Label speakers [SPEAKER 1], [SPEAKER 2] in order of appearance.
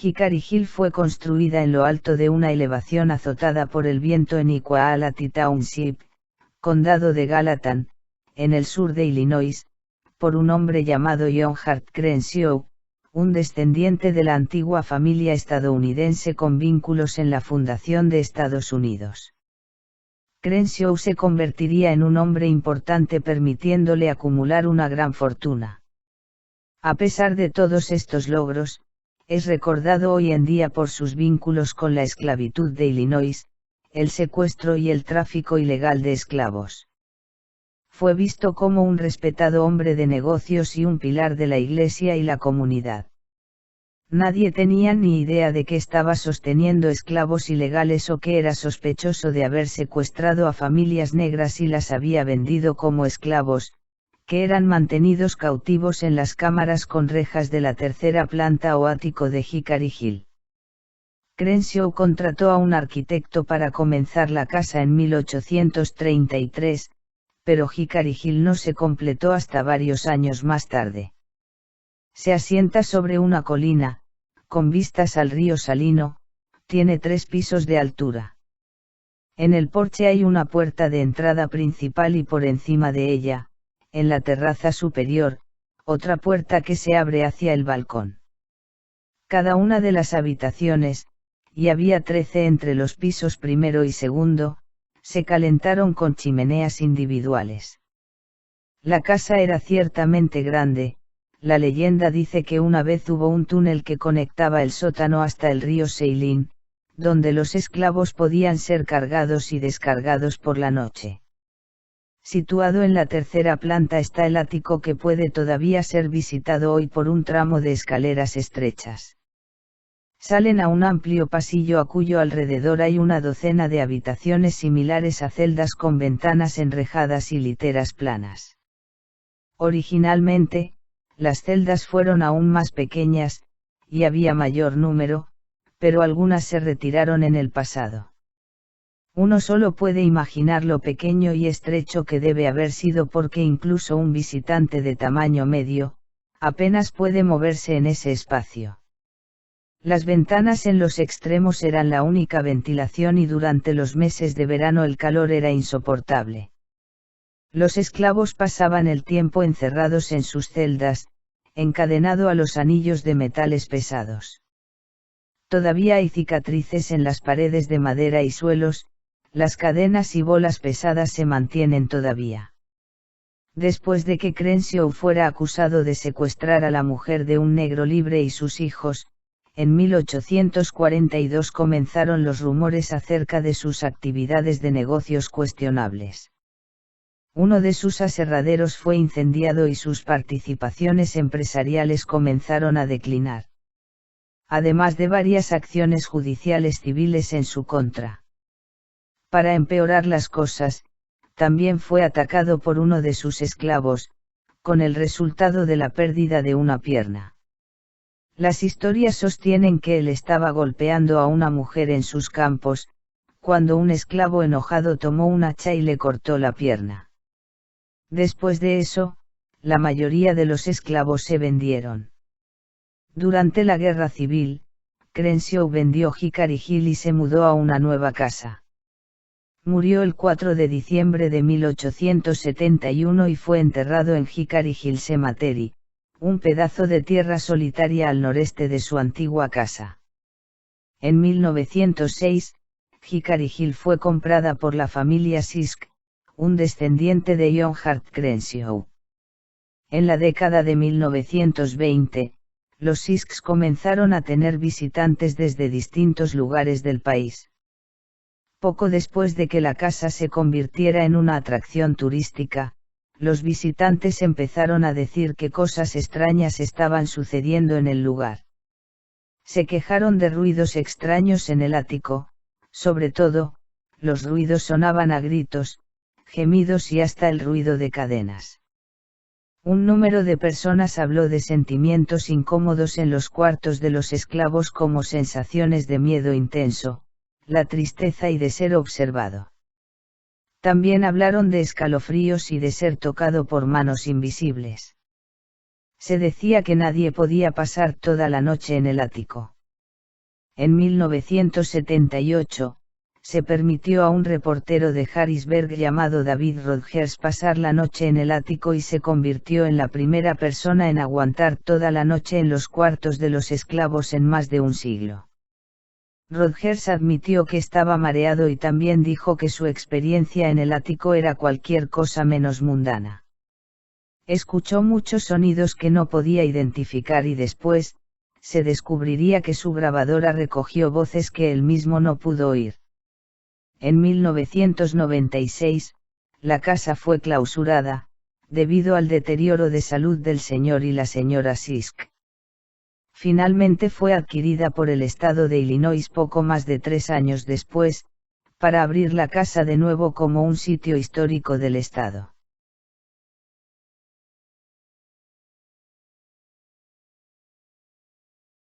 [SPEAKER 1] Hickory Hill fue construida en lo alto de una elevación azotada por el viento en Equality Township, condado de Gallatin, en el sur de Illinois, por un hombre llamado John Hart Crenshaw, un descendiente de la antigua familia estadounidense con vínculos en la fundación de Estados Unidos. Crenshaw se convertiría en un hombre importante permitiéndole acumular una gran fortuna. A pesar de todos estos logros, es recordado hoy en día por sus vínculos con la esclavitud de Illinois, el secuestro y el tráfico ilegal de esclavos. Fue visto como un respetado hombre de negocios y un pilar de la Iglesia y la comunidad. Nadie tenía ni idea de que estaba sosteniendo esclavos ilegales o que era sospechoso de haber secuestrado a familias negras y las había vendido como esclavos, que eran mantenidos cautivos en las cámaras con rejas de la tercera planta o ático de Hickory Hill. Crenshaw contrató a un arquitecto para comenzar la casa en 1833, pero Hickory Hill no se completó hasta varios años más tarde. Se asienta sobre una colina, con vistas al río Salino, tiene 3 pisos de altura. En el porche hay una puerta de entrada principal y por encima de ella, en la terraza superior, otra puerta que se abre hacia el balcón. Cada una de las habitaciones, y había 13 entre los pisos primero y segundo, se calentaron con chimeneas individuales. La casa era ciertamente grande. La leyenda dice que una vez hubo un túnel que conectaba el sótano hasta el río Saline, donde los esclavos podían ser cargados y descargados por la noche. Situado en la tercera planta está el ático que puede todavía ser visitado hoy por un tramo de escaleras estrechas. Salen a un amplio pasillo a cuyo alrededor hay una docena de habitaciones similares a celdas con ventanas enrejadas y literas planas. Originalmente, las celdas fueron aún más pequeñas, y había mayor número, pero algunas se retiraron en el pasado. Uno solo puede imaginar lo pequeño y estrecho que debe haber sido porque incluso un visitante de tamaño medio, apenas puede moverse en ese espacio. Las ventanas en los extremos eran la única ventilación y durante los meses de verano el calor era insoportable. Los esclavos pasaban el tiempo encerrados en sus celdas, encadenado a los anillos de metales pesados. Todavía hay cicatrices en las paredes de madera y suelos, las cadenas y bolas pesadas se mantienen todavía. Después de que Crenshaw fuera acusado de secuestrar a la mujer de un negro libre y sus hijos, en 1842 comenzaron los rumores acerca de sus actividades de negocios cuestionables. Uno de sus aserraderos fue incendiado y sus participaciones empresariales comenzaron a declinar. Además de varias acciones judiciales civiles en su contra. Para empeorar las cosas, también fue atacado por uno de sus esclavos, con el resultado de la pérdida de una pierna. Las historias sostienen que él estaba golpeando a una mujer en sus campos, cuando un esclavo enojado tomó un hacha y le cortó la pierna. Después de eso, la mayoría de los esclavos se vendieron. Durante la Guerra Civil, Crenshaw vendió Hickory Hill y se mudó a una nueva casa. Murió el 4 de diciembre de 1871 y fue enterrado en Hickory Hill Cemetery, un pedazo de tierra solitaria al noreste de su antigua casa. En 1906, Hickory Hill fue comprada por la familia Sisk, un descendiente de John Hart Crenshaw. En la década de 1920, los Sisks comenzaron a tener visitantes desde distintos lugares del país. Poco después de que la casa se convirtiera en una atracción turística, los visitantes empezaron a decir que cosas extrañas estaban sucediendo en el lugar. Se quejaron de ruidos extraños en el ático, sobre todo, los ruidos sonaban a gritos, gemidos y hasta el ruido de cadenas. Un número de personas habló de sentimientos incómodos en los cuartos de los esclavos como sensaciones de miedo intenso, la tristeza y de ser observado. También hablaron de escalofríos y de ser tocado por manos invisibles. Se decía que nadie podía pasar toda la noche en el ático. En 1978, se permitió a un reportero de Harrisburg llamado David Rodgers pasar la noche en el ático y se convirtió en la primera persona en aguantar toda la noche en los cuartos de los esclavos en más de un siglo. Rodgers admitió que estaba mareado y también dijo que su experiencia en el ático era cualquier cosa menos mundana. Escuchó muchos sonidos que no podía identificar y después, se descubriría que su grabadora recogió voces que él mismo no pudo oír. En 1996, la casa fue clausurada, debido al deterioro de salud del señor y la señora Sisk. Finalmente fue adquirida por el estado de Illinois poco más de 3 años después, para abrir la casa de nuevo como un sitio histórico del estado.